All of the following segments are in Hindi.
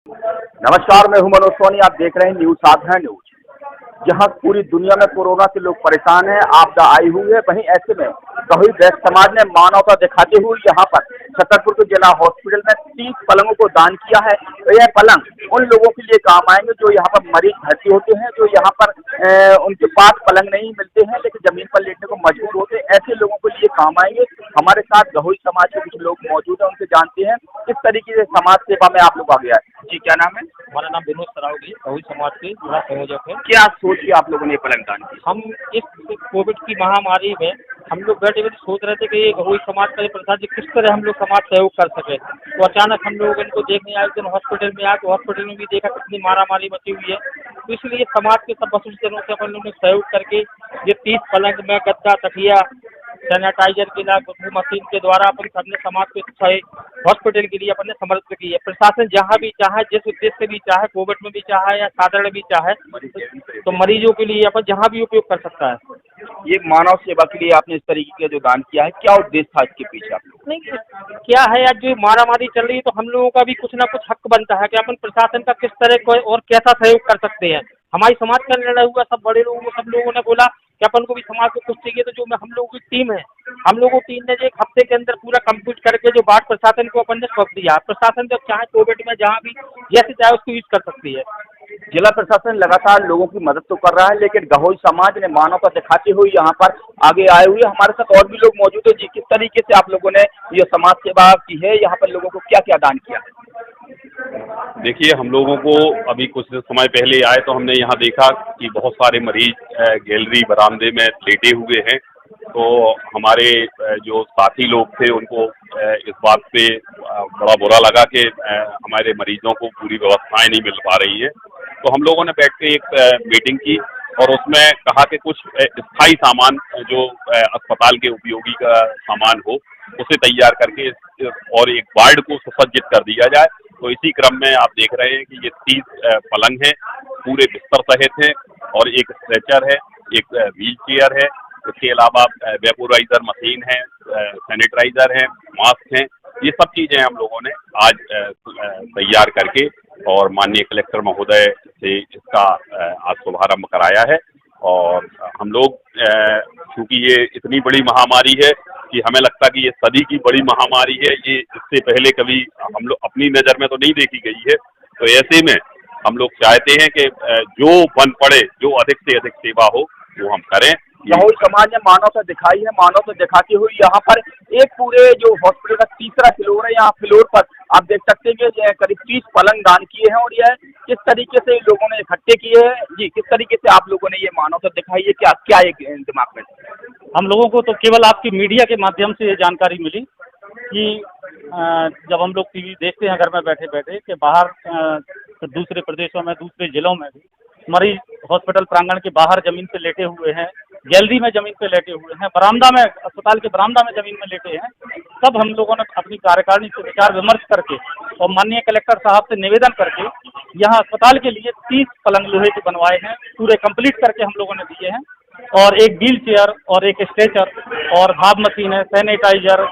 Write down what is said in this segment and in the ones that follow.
नमस्कार, मैं हूं मनोज सोनी। आप देख रहे हैं न्यूज आधा न्यूज। जहां पूरी दुनिया में कोरोना से लोग परेशान हैं, आपदा आई हुई है, वहीं ऐसे में गहोई वैश्य समाज ने मानवता दिखाते हुए यहाँ पर छतरपुर के जिला हॉस्पिटल में 30 पलंगों को दान किया है। तो यह पलंग उन लोगों के लिए काम आएंगे जो यहाँ पर मरीज भर्ती होते हैं, जो यहाँ पर उनके पास पलंग नहीं मिलते हैं लेकिन जमीन पर लेटने को मजबूर होते हैं। ऐसे लोगों के लिए काम आएंगे। हमारे साथ गहोई समाज के कुछ लोग मौजूद हैं, उनसे जानते हैं किस तरीके से समाज सेवा में आप लोग आगे आए। जी, क्या नाम है? हमारा नाम विनोद सरावगी, गहोई समाज के जिला संयोजक है। क्या सोच के आप लोगों ने पलंग दान किया? हम इस कोविड की महामारी में हम लोग बैठे बैठे सोच रहे थे कि ये गहोई समाज का ये प्रसाद जी किस तरह हम लोग समाज सहयोग कर सके। तो अचानक हम लोग इनको देखने आए, दिन हॉस्पिटल में आए तो हॉस्पिटल में भी देखा कितनी मारामारी मची हुई है। तो इसलिए समाज के सब वसूलजनों से अपन लोगों ने सहयोग करके ये 30 पलंग में गद्दा, तकिया, सैनिटाइजर के मशीन के द्वारा अपन सबने समाज के हॉस्पिटल के लिए अपने समर्पित की है। प्रशासन जहाँ भी चाहे, जिस उद्देश्य से भी चाहे, कोविड में भी चाहे या साधारण भी चाहे, तो मरीजों के लिए अपन जहाँ भी उपयोग कर सकता है। ये मानव सेवा के लिए आपने इस तरीके का जो दान किया है, क्या उद्देश्य था इसके पीछे आप लोग? नहीं, क्या है आज जो मारामारी चल रही है तो हम लोगों का भी कुछ ना कुछ हक बनता है कि अपन प्रशासन का किस तरह कोई और कैसा सहयोग कर सकते हैं। हमारी समाज का निर्णय हुआ, सब बड़े लोगों को, सब लोगों ने बोला कि अपन को भी समाज को कुछ चाहिए। तो जो हम लोगों की टीम है, हम लोगों की टीम ने जो 1 हफ्ते के अंदर पूरा कंप्लीट करके जो बात प्रशासन को अपन ने सौंप दिया। प्रशासन जब चाहे कोविड में जहाँ भी जैसे चाहे उसको यूज कर सकती है। जिला प्रशासन लगातार लोगों की मदद तो कर रहा है, लेकिन गहोई समाज ने मानवता दिखाते हुए यहाँ पर आगे आए हुए। हमारे साथ और भी लोग मौजूद है। जी, किस तरीके से आप लोगों ने ये समाज सेवा की है, यहाँ पर लोगों को क्या क्या दान किया है? देखिए, हम लोगों को अभी कुछ समय पहले आए तो हमने यहाँ देखा कि बहुत सारे मरीज गैलरी बरामदे में लेटे हुए हैं। तो हमारे जो साथी लोग थे उनको इस बात से बड़ा बुरा लगा कि हमारे मरीजों को पूरी व्यवस्थाएं नहीं मिल पा रही हैं। तो हम लोगों ने बैठ के एक मीटिंग की और उसमें कहा कि कुछ स्थायी सामान जो अस्पताल के उपयोगी का सामान हो उसे तैयार करके और एक वार्ड को सुसज्जित कर दिया जाए। तो इसी क्रम में आप देख रहे हैं कि ये 30 पलंग हैं, पूरे बिस्तर सहित हैं और एक स्ट्रेचर है, एक व्हील चेयर है। इसके अलावा वेपोराइजर मशीन है, सैनिटाइजर है, मास्क हैं। ये सब चीज़ें हम लोगों ने आज तैयार करके और माननीय कलेक्टर महोदय से इसका आज शुभारंभ कराया है। और हम लोग चूँकि ये इतनी बड़ी महामारी है कि हमें लगता है कि ये सदी की बड़ी महामारी है, ये इससे पहले कभी हम लोग अपनी नज़र में तो नहीं देखी गई है। तो ऐसे में हम लोग चाहते हैं कि जो बन पड़े, जो अधिक से अधिक सेवा हो वो हम करें। गहोई समाज ने मानवता दिखाई है। मानवता दिखाते हुए यहाँ पर एक पूरे जो हॉस्पिटल का तीसरा फ्लोर है, यहाँ फ्लोर पर आप देख सकते हैं कि करीब 30 पलंग दान किए हैं। और यह किस तरीके से लोगों ने इकट्ठे किए हैं, जी किस तरीके से आप लोगों ने ये मानवता दिखाई है, क्या क्या एक दिमाग में? हम लोगों को तो केवल आपकी मीडिया के माध्यम से ये जानकारी मिली कि जब हम लोग टीवी देखते हैं घर में बैठे बैठे कि बाहर दूसरे प्रदेशों में, दूसरे जिलों में भी मरीज हॉस्पिटल प्रांगण के बाहर जमीन पे लेटे हुए हैं, गैलरी में जमीन पे लेटे हुए हैं, बरामदा में, अस्पताल के बरामदा में जमीन में लेटे हैं। तब हम लोगों ने अपनी कार्यकारिणी से विचार विमर्श करके और माननीय कलेक्टर साहब से निवेदन करके यहाँ अस्पताल के लिए 30 पलंग लोहे के बनवाए हैं, पूरे कंप्लीट करके हम लोगों ने दिए हैं। और एक व्हील चेयर और एक स्ट्रेचर और भाप मशीन है, सैनिटाइजर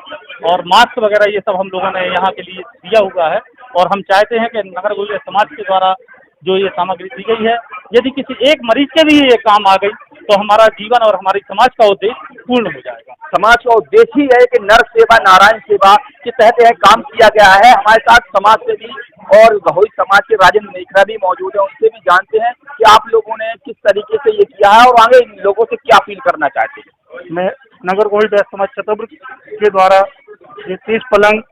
और मास्क वगैरह ये सब हम लोगों ने यहाँ के लिए दिया हुआ है। और हम चाहते हैं कि नगर गौरी समाज के द्वारा जो ये सामग्री दी गई है, यदि किसी एक मरीज के भी ये काम आ गई तो हमारा जीवन और हमारी समाज का उद्देश्य पूर्ण हो जाएगा। समाज का उद्देश्य ही है कि नर सेवा नारायण सेवा के तहत यह काम किया गया है। हमारे साथ समाज से भी और गहोई समाज के राजेंद्र नेखरा भी मौजूद है, उनसे भी जानते हैं कि आप लोगों ने किस तरीके से ये किया है और आगे लोगों से क्या अपील करना चाहते हैं। मैं नगर गौरी वैश्य समाज छतरपुर के द्वारा ये 30 पलंग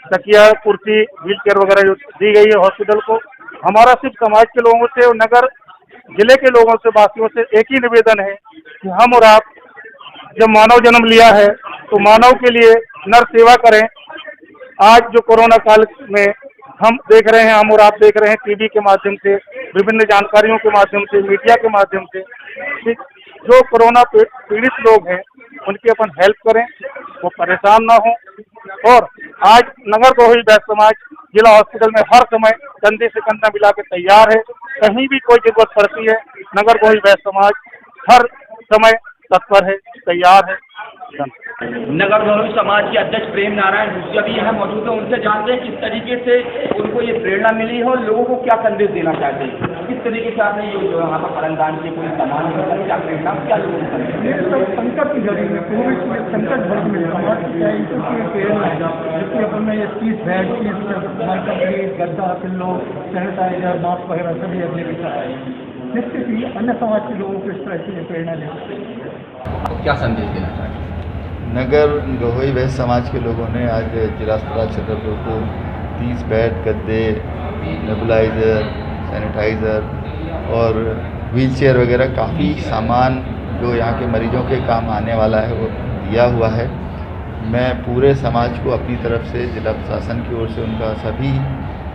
तकिया, कुर्सी, व्हील चेयर वगैरह जो दी गई है हॉस्पिटल को, हमारा सिर्फ समाज के लोगों से और नगर जिले के लोगों से, वासियों से एक ही निवेदन है कि हम और आप जब मानव जन्म लिया है तो मानव के लिए नर सेवा करें। आज जो कोरोना काल में हम देख रहे हैं, हम और आप देख रहे हैं टीवी के माध्यम से, विभिन्न जानकारियों के माध्यम से, मीडिया के माध्यम से, जो कोरोना पीड़ित लोग हैं उनकी अपन हेल्प करें, वो परेशान ना हो। और आज नगर गहोई वैश्य समाज जिला हॉस्पिटल में हर समय कंधे से कंधा मिला के तैयार है। कहीं भी कोई जरूरत पड़ती है, नगर गहोई वैश्य समाज हर समय तत्पर है, तैयार है। नगर गौरव समाज के अध्यक्ष प्रेम नारायण भूसिया भी यहाँ मौजूद है, उनसे जानते हैं किस तरीके से उनको ये प्रेरणा मिली है और लोगों को क्या संदेश देना चाहते हैं, किस तरीके से आपने ये जो यहाँ पर परमदान के कोई सामान क्या प्रेरणा क्या लोगों को ये सब संकट की घड़ी में कोविड की संकट घड़ी में समाज की प्रेरणा है, जिसके अपन में ये 30 बेड 30 गद्दा पिल्लो सैनिटाइजर मास्क वगैरह सभी अपने के साथ आए। निश्चित ही अन्य समाज के लोगों को इस तरह की प्रेरणा ले क्या संदेश देना चाहते हैं? नगर गहोई वैश्य समाज के लोगों ने आज जिला अस्पताल छतरपुर को 30 बेड गद्दे, नेबुलाइज़र, सैनिटाइज़र और व्हीलचेयर वगैरह काफ़ी सामान जो यहाँ के मरीजों के काम आने वाला है वो दिया हुआ है। मैं पूरे समाज को अपनी तरफ से जिला प्रशासन की ओर से उनका सभी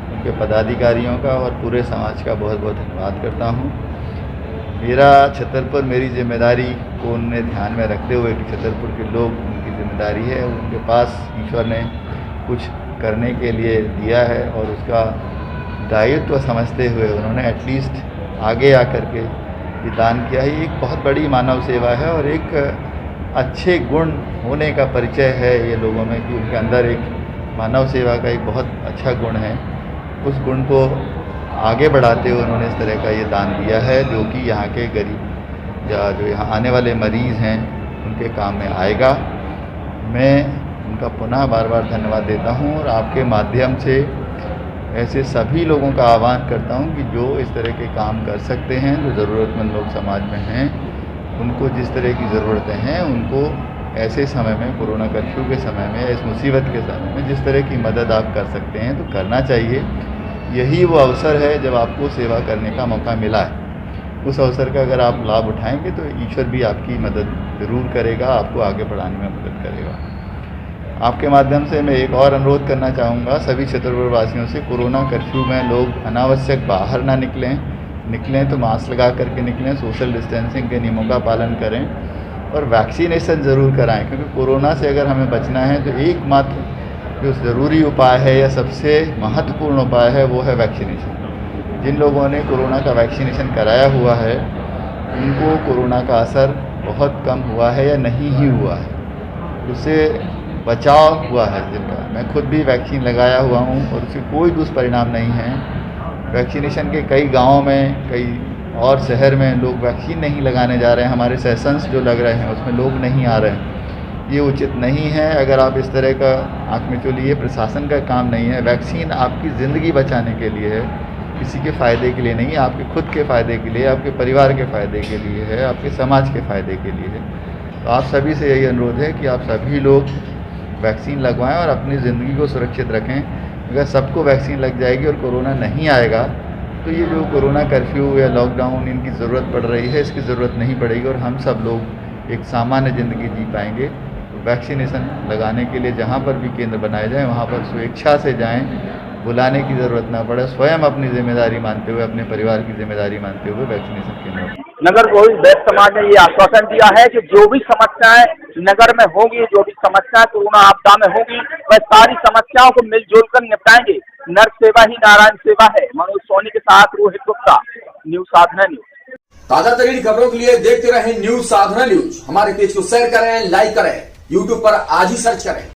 उनके पदाधिकारियों का और पूरे समाज का बहुत बहुत धन्यवाद करता हूँ। मेरा छतरपुर मेरी जिम्मेदारी को उन्होंने ध्यान में रखते हुए कि छतरपुर के लोग उनकी जिम्मेदारी है, उनके पास ईश्वर ने कुछ करने के लिए दिया है और उसका दायित्व समझते हुए उन्होंने एटलीस्ट आगे आकर के ये दान किया है। एक बहुत बड़ी मानव सेवा है और एक अच्छे गुण होने का परिचय है ये लोगों में कि उनके अंदर एक मानव सेवा का एक बहुत अच्छा गुण है। उस गुण को आगे बढ़ाते हुए उन्होंने इस तरह का ये दान दिया है जो कि यहाँ के गरीब या जो यहाँ आने वाले मरीज़ हैं उनके काम में आएगा। मैं उनका पुनः बार बार धन्यवाद देता हूँ और आपके माध्यम से ऐसे सभी लोगों का आह्वान करता हूँ कि जो इस तरह के काम कर सकते हैं, जो ज़रूरतमंद लोग समाज में हैं, उनको जिस तरह की ज़रूरतें हैं उनको ऐसे समय में, कोरोना कर्फ्यू के समय में, इस मुसीबत के समय में जिस तरह की मदद आप कर सकते हैं तो करना चाहिए। यही वो अवसर है जब आपको सेवा करने का मौका मिला है। उस अवसर का अगर आप लाभ उठाएंगे तो ईश्वर भी आपकी मदद ज़रूर करेगा, आपको आगे बढ़ाने में मदद करेगा। आपके माध्यम से मैं एक और अनुरोध करना चाहूँगा सभी छतरपुर वासियों से, कोरोना कर्फ्यू में लोग अनावश्यक बाहर ना निकलें तो मास्क लगा करके निकलें, सोशल डिस्टेंसिंग के नियमों का पालन करें और वैक्सीनेशन ज़रूर कराएं, क्योंकि कोरोना से अगर हमें बचना है तो एकमात्र जो ज़रूरी उपाय है या सबसे महत्वपूर्ण उपाय है वो है वैक्सीनेशन। जिन लोगों ने कोरोना का वैक्सीनेशन कराया हुआ है उनको कोरोना का असर बहुत कम हुआ है या नहीं ही हुआ है, उससे बचाव हुआ है जिनका। मैं खुद भी वैक्सीन लगाया हुआ हूँ और उससे कोई दुष्परिणाम नहीं है। वैक्सीनेशन के कई गाँव में, कई और शहर में लोग वैक्सीन नहीं लगाने जा रहे हैं। हमारे सेशंस जो लग रहे हैं उसमें लोग नहीं आ रहे हैं, ये उचित नहीं है। अगर आप इस तरह का आँख में चलिए, प्रशासन का काम नहीं है। वैक्सीन आपकी ज़िंदगी बचाने के लिए है, किसी के फ़ायदे के लिए नहीं, आपके खुद के फ़ायदे के लिए, आपके परिवार के फ़ायदे के लिए है, आपके समाज के फ़ायदे के लिए है। तो आप सभी से यही अनुरोध है कि आप सभी लोग वैक्सीन लगवाएं और अपनी ज़िंदगी को सुरक्षित रखें। अगर सबको वैक्सीन लग जाएगी और कोरोना नहीं आएगा तो ये जो कोरोना कर्फ्यू या लॉकडाउन इनकी ज़रूरत पड़ रही है, इसकी ज़रूरत नहीं पड़ेगी और हम सब लोग एक सामान्य ज़िंदगी जी पाएंगे। वैक्सीनेशन लगाने के लिए जहाँ पर भी केंद्र बनाए जाएं वहाँ पर स्वेच्छा से जाएं, बुलाने की ज़रूरत ना पड़े। स्वयं अपनी जिम्मेदारी मानते हुए, अपने परिवार की जिम्मेदारी मानते हुए वैक्सीनेशन केंद्र। नगर गौरव वैश्य समाज ने ये आश्वासन दिया है कि जो भी समस्याएं नगर में होंगी, जो भी समस्याएं कोरोना आपदा में होंगी, वह सारी समस्याओं को मिलजुल कर निपटाएंगे। नर सेवा ही नारायण सेवा है। मनोज सोनी के साथ रोहित गुप्ता, न्यूज़ साधना न्यूज। ताजा तरीन खबरों के लिए देखते रहें न्यूज़ साधना न्यूज। हमारे पेज को शेयर करें, लाइक करें, यूट्यूब पर आज ही सर्च करें।